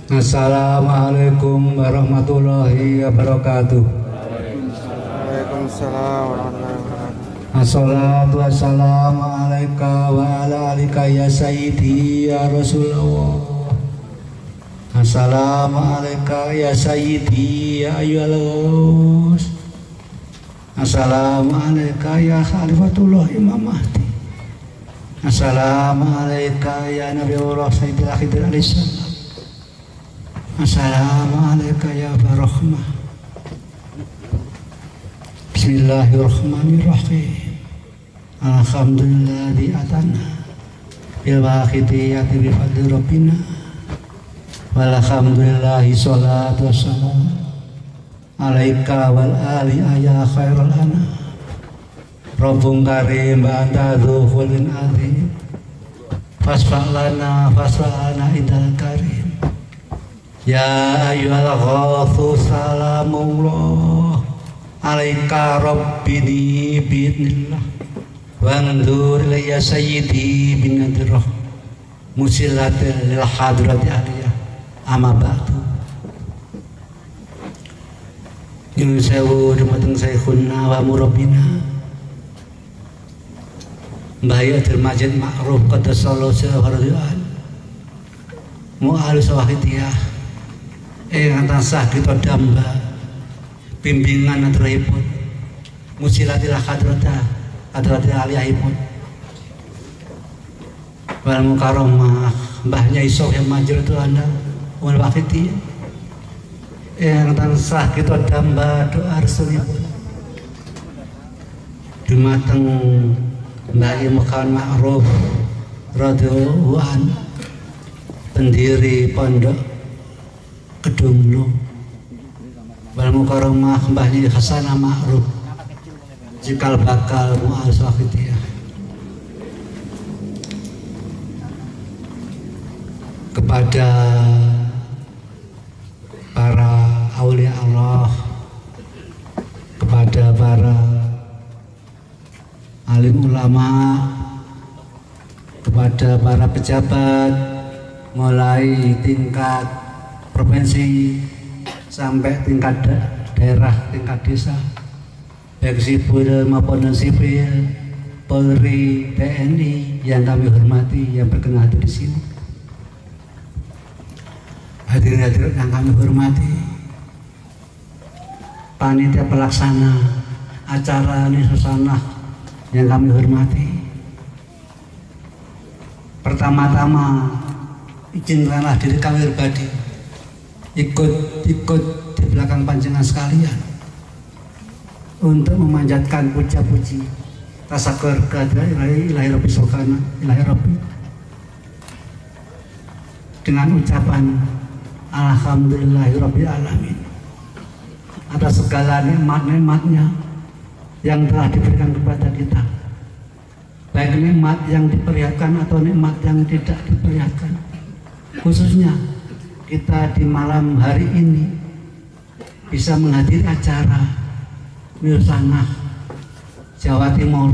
Assalamualaikum warahmatullahi wabarakatuh. Waalaikumsalam warahmatullahi wabarakatuh. Assalatu wassalamu alaika wa ala alika ya sayyidi ya Rasulullah. Assalamu alaika ya sayyidi ya ayyuhal. Assalamu alaika ya khalifatullah Imam Mahdi. Assalamu alaika ya Nabiullah Sayyidil Khidir alaihissalam. Assalamualaikum ya Barahmah. Bismillahirrahmanirrahim. Alhamdulillah di atana bil waqitiyati bi fadli rabbina. Walhamdulillahi sholatu wassalam alaika wal ali ya khairul ana. Rabbun karim ba'da dzulfulin azim. Fasfa'lana indal karim. Ya ayyuhal ghawthu salamullah alaika rabbini bi'idnillah wandur ya sayyidi bin nadirah musilatil lil hadrati aliyah amma ba'du. Nyun sewu dumateng saykhuna wa murabbina Mbah Abdul Majid Ma'ruf qaddasallahu sirrahu mu'al sawahidiyah tansah kita damba bimbingan aturipun musilatil hadratil aliyahipun wal mukarramah mbahnya Isof yang majur itu anda wal wafiti tansah kita damba doa resulipun dumateng Mbah Muhammad Ma'ruf radhiyallahu anhu pendiri pondok Kedunglo wal mukarramah Mbah Hasanah Ma'ruf cikal bakal mu'al safitiyah. Kepada para aulia Allah, kepada para alim ulama, kepada para pejabat mulai tingkat provinsi sampai tingkat daerah, tingkat desa, baik sipil maupun non sipil, Polri, TNI yang kami hormati, yang berkenan hadir di sini. Hadirin yang kami hormati, panitia pelaksana acara Nisusana yang kami hormati. Pertama-tama izinkanlah diri kami pribadi ikut di belakang panjenengan sekalian untuk memanjatkan puja-puji tasakur kehadirat ilahi rabbi subhana ilahi rabbi dengan ucapan alhamdulillahi rabbil alamin atas segala nikmat-nikmatnya yang telah diberikan kepada kita, baik nikmat yang diperlihatkan atau nikmat yang tidak diperlihatkan. Khususnya kita di malam hari ini bisa menghadiri acara Nisusana Jawa Timur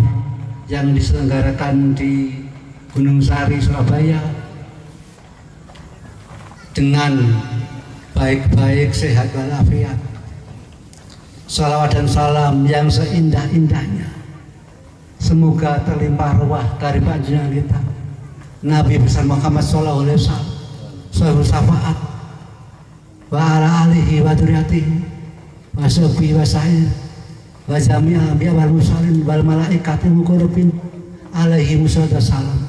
yang diselenggarakan di Gunung Sari, Surabaya dengan baik-baik, sehat walafiat. Salawat dan salam yang seindah-indahnya semoga terlimpah ruah dari panjenengan kita Nabi besar Muhammad sallallahu alaihi wasallam, sahibul syafaat wa ala alihi wa dzurriyyatihi wa sahbihi wa sa'ir wa jami'a anbiya wal mursalin wal malaikati muqarrabin alaihi wassalam.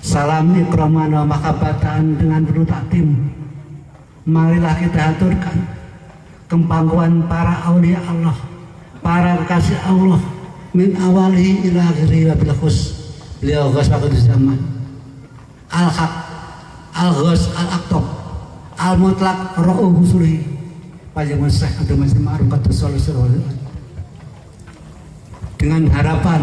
Salam ikraman wa mahabbatan dengan penuh takdim. Marilah kita aturkan kepangkuan para aulia Allah, para kekasih Allah min awalihi ila akhirihi wa bil khus beliau ghasbaqul zaman al-haq al-ghas al-aqtab al-mutlaq ra'uh husuli panjenengan Syekh Abdul Majid Ma'ruf qaddasallahu dengan harapan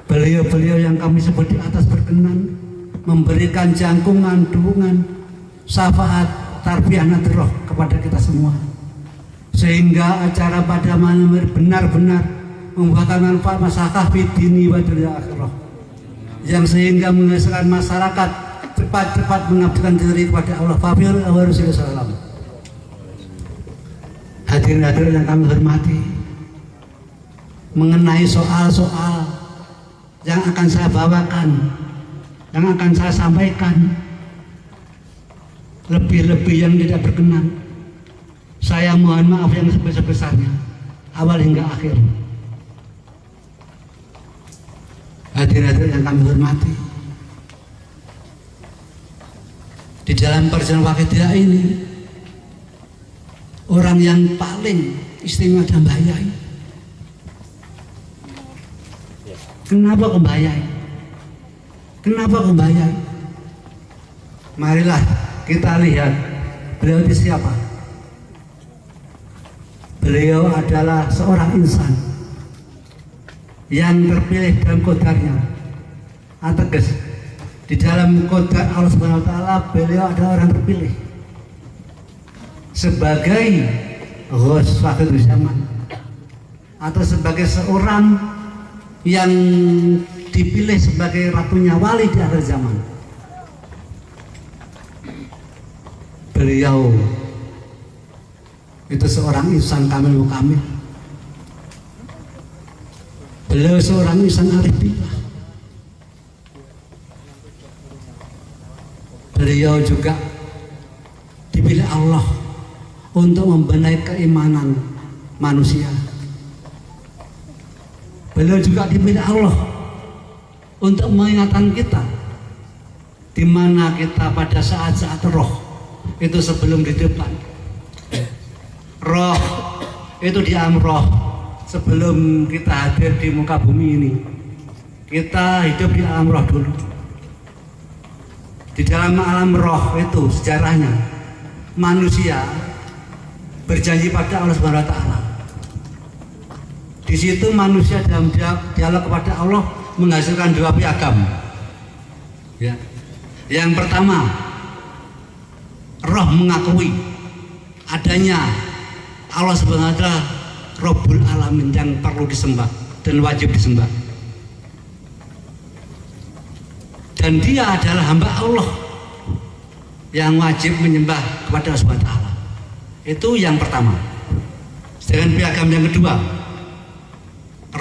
beliau-beliau yang kami sebut di atas berkenan memberikan jangkungan, dukungan, syafaat, tarbiyah nadroh kepada kita semua, sehingga acara pada malam benar-benar membuahkan manfaat masyarakat fid dini wa dunya akhirah, yang sehingga menghasilkan masyarakat cepat-cepat mengabdikan diri kepada Allah. Fafir Rasulullah. Hadirin-hadirin yang kami hormati, mengenai soal-soal yang akan saya bawakan, yang akan saya sampaikan, lebih-lebih yang tidak berkenan, saya mohon maaf yang sebesar-besarnya, awal hingga akhir. Hadirin-hadirin yang kami hormati, di dalam perjalanan wakidah ini, orang yang paling istimewa dan Mbah Yai. Kenapa ke Mbah Yai? Kenapa ke Mbah Yai? Marilah kita lihat beliau itu siapa. Beliau adalah seorang insan yang terpilih dalam kodarnya. Ateges, di dalam kodar Allah Subhanahu wa Ta'ala, beliau adalah orang terpilih sebagai Ghaus Akhir Zaman, atau sebagai seorang yang dipilih sebagai ratunya wali di akhir zaman. Beliau itu seorang insan kamil mukamil. Beliau seorang insan arif billah. Beliau juga dipilih Allah untuk membenahi keimanan manusia. Beliau juga dipilih Allah untuk mengingatkan kita di mana kita pada saat-saat roh itu sebelum di depan. Roh itu di alam roh sebelum kita hadir di muka bumi ini. Kita hidup di alam roh dulu. Di dalam alam roh itu sejarahnya manusia berjanji pada Allah Subhanahu wa Ta'ala. Di situ manusia dalam dialog kepada Allah menghasilkan dua piagam. Ya. Yang pertama, roh mengakui adanya Allah Subhanahu wa Ta'ala Rabbul Alamin yang perlu disembah dan wajib disembah. Dan dia adalah hamba Allah yang wajib menyembah kepada Allah Subhanahu wa Ta'ala. Itu yang pertama. Sedangkan piagam yang kedua,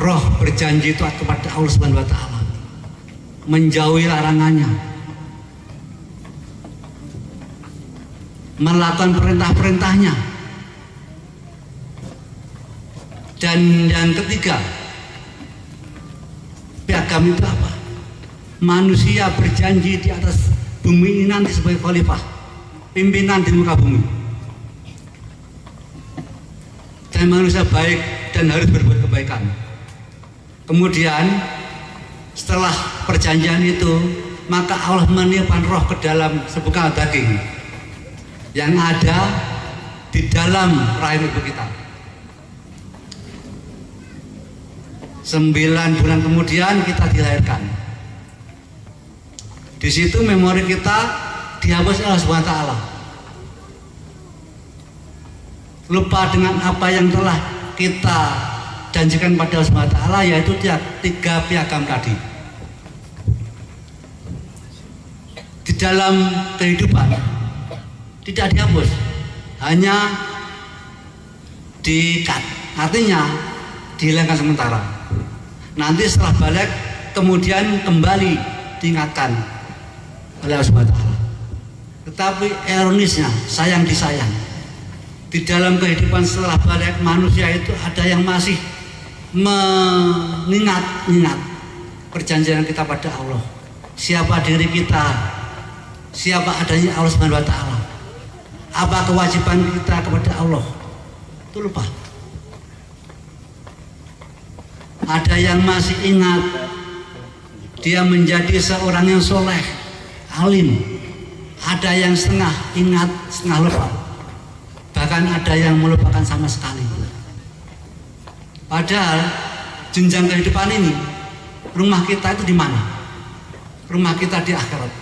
roh berjanji itu kepada Allah Subhanahu wa Ta'ala, menjauhi larangannya, melakukan perintah-perintahnya. Dan yang ketiga, piagam itu apa? Manusia berjanji di atas bumi ini nanti sebagai khalifah, pimpinan di muka bumi. Dan manusia baik dan harus berbuat kebaikan. Kemudian setelah perjanjian itu, maka Allah meniupkan roh ke dalam sebuah daging yang ada di dalam rahim ibu kita. 9 bulan kemudian kita dilahirkan. Di situ memori kita dihapus oleh Allah Subhanahu wa Ta'ala. Lupa dengan apa yang telah kita janjikan pada Allah Subhanahu wa Ta'ala, yaitu 3 piagam tadi. Di dalam kehidupan tidak dihapus, hanya di-cut, artinya dihilangkan sementara. Nanti setelah balik kemudian kembali diingatkan oleh Allah Subhanahu wa Ta'ala. Tetapi ironisnya, sayang disayang, di dalam kehidupan setelah balik manusia itu ada yang masih mengingat perjanjian kita pada Allah. Siapa diri kita, siapa adanya Allah Subhanahu wa Ta'ala, apa kewajiban kita kepada Allah, itu lupa. Ada yang masih ingat, dia menjadi seorang yang soleh, alim. Ada yang setengah ingat, setengah lupa. Bahkan ada yang melupakan sama sekali. Padahal jenjang kehidupan ini, rumah kita itu di mana? Rumah kita di akhirat.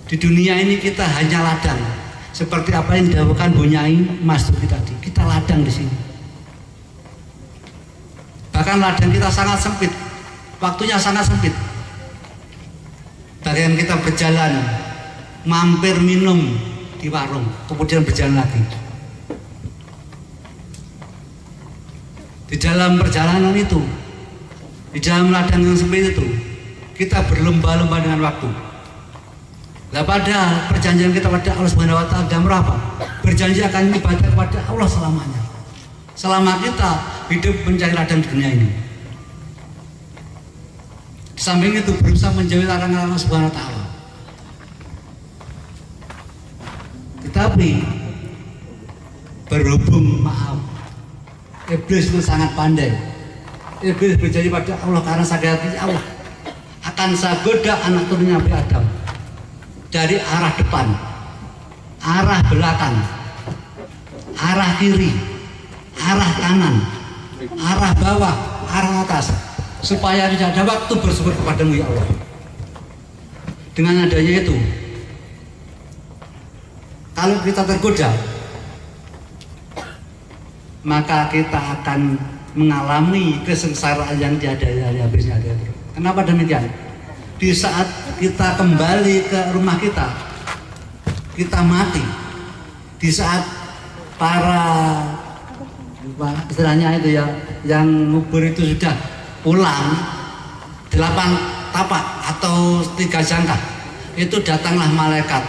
Di dunia ini kita hanya ladang, seperti apa yang didawuhkan Bu Nyai Mas Duki tadi. Kita ladang di sini. Bahkan ladang kita sangat sempit, waktunya sangat sempit. bagian kita berjalan, mampir minum di warung, kemudian berjalan lagi. Di dalam perjalanan itu, di dalam ladang yang sempit itu, kita berlomba-lomba dengan waktu. Nah, pada perjanjian kita pada Allah Subhanahu wa Ta'ala dan berapa? Berjanji akan ibadah kepada Allah selamanya. Selama kita hidup mencari ladang di dunia ini. Di samping itu berusaha menjauhi larangan Allah Subhanahu wa Ta'ala. Tetapi berhubung, maaf, iblis itu sangat pandai. Iblis berjanji pada Allah karena sakit hati Allah akan saya goda anak turunnya Nabi Adam dari arah depan, arah belakang, arah kiri, arah kanan, arah bawah, arah atas, supaya tidak ada waktu bersyukur kepadamu ya Allah. Dengan adanya itu, kalau kita tergoda, maka kita akan mengalami kesengsaraan yang tiada habisnya. Kenapa demikian? Di saat kita kembali ke rumah kita mati. Di saat para istilahnya itu ya, yang ngubur itu sudah pulang 8 tapak atau 3 jangkah, itu datanglah malaikat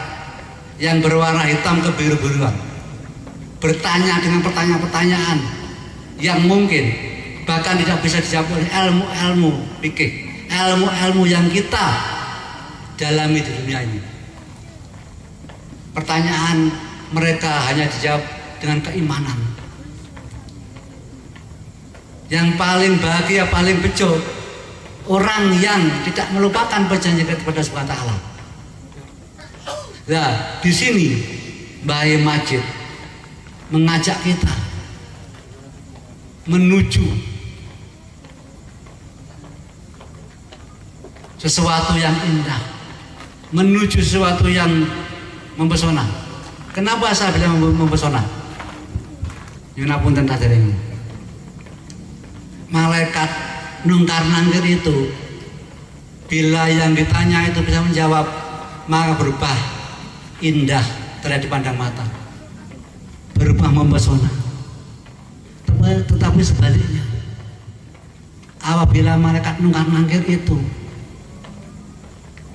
yang berwarna hitam kebiru-biruan, bertanya dengan pertanyaan-pertanyaan yang mungkin bahkan tidak bisa dijawab oleh ilmu-ilmu fikih, ilmu-ilmu yang kita dalami di dunia ini. Pertanyaan mereka hanya dijawab dengan keimanan. Yang paling bahagia, paling bejo, orang yang tidak melupakan perjanjian kepada Subhanahu wa Ta'ala. Nah, di sini Mbah Majid mengajak kita menuju sesuatu yang indah, menuju sesuatu yang mempesona. Kenapa saya bilang mempesona? Yunapunten kadereng. Malaikat nungkar nangkir itu, bila yang ditanya itu bisa menjawab, maka berubah indah terhadap dipandang mata, berubah mempesona. Tetapi sebaliknya, apabila malaikat nungkar nangkir itu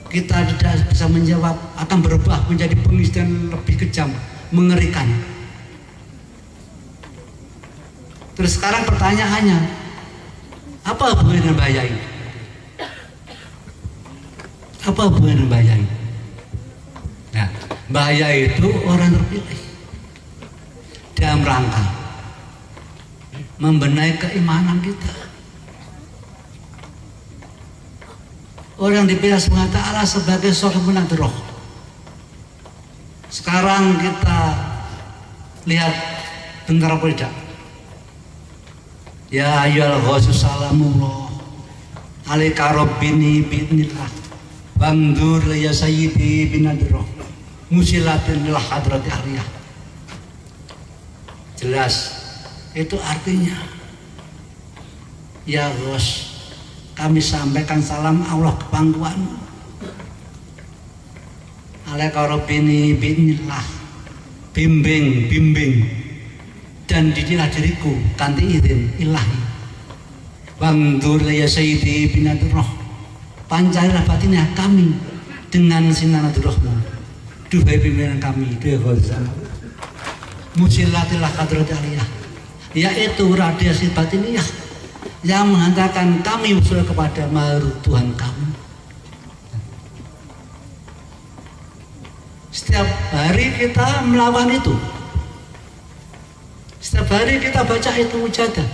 kita tidak bisa menjawab, akan berubah menjadi bengis dan lebih kejam, mengerikan. Terus sekarang pertanyaannya, apa hubungannya dengan bahaya ini? Apa hubungannya dengan bahaya ini? Nah, bahaya itu orang terpilih dalam rangka membenahi keimanan kita. Orang dipilih SWT sebagai sahibun nadroh. Sekarang kita lihat bentar apa tidak? Ya ayyuhal ghasus salamullah alaika rabbini bi'nillah wangdur ya sayyidi binadroh musilatin lil hadrati aliyah. Jelas itu artinya, ya Ghos, kami sampaikan salam Allah ke pangkuanmu. Alaika rabbini bi'nillah, bimbing dan didilah diriku kanthi izin ilahi. Wangdur ya sayyidi binadroh, pancarilah batinnya kami dengan sinar nadrohmu. Duhai pimpinan kami, duhai Ghos, musilatillah hadrati aliyah, yaitu radiasi batiniyah yang menghantarkan kami usul kepada Maha Tuhan kami. Setiap hari kita melawan itu, setiap hari kita baca itu mujadah.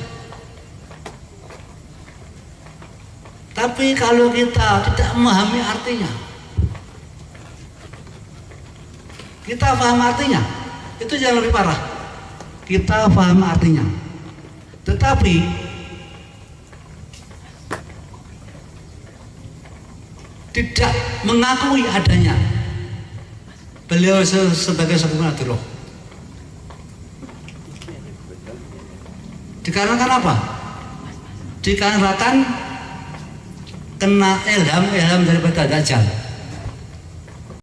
Tapi kalau kita tidak memahami artinya, kita paham artinya, itu yang lebih parah. Kita paham artinya, tetapi tidak mengakui adanya beliau sebagai sahibun nadroh. Dikarenakan apa? Dikarenakan kena ilham daripada Dajjal.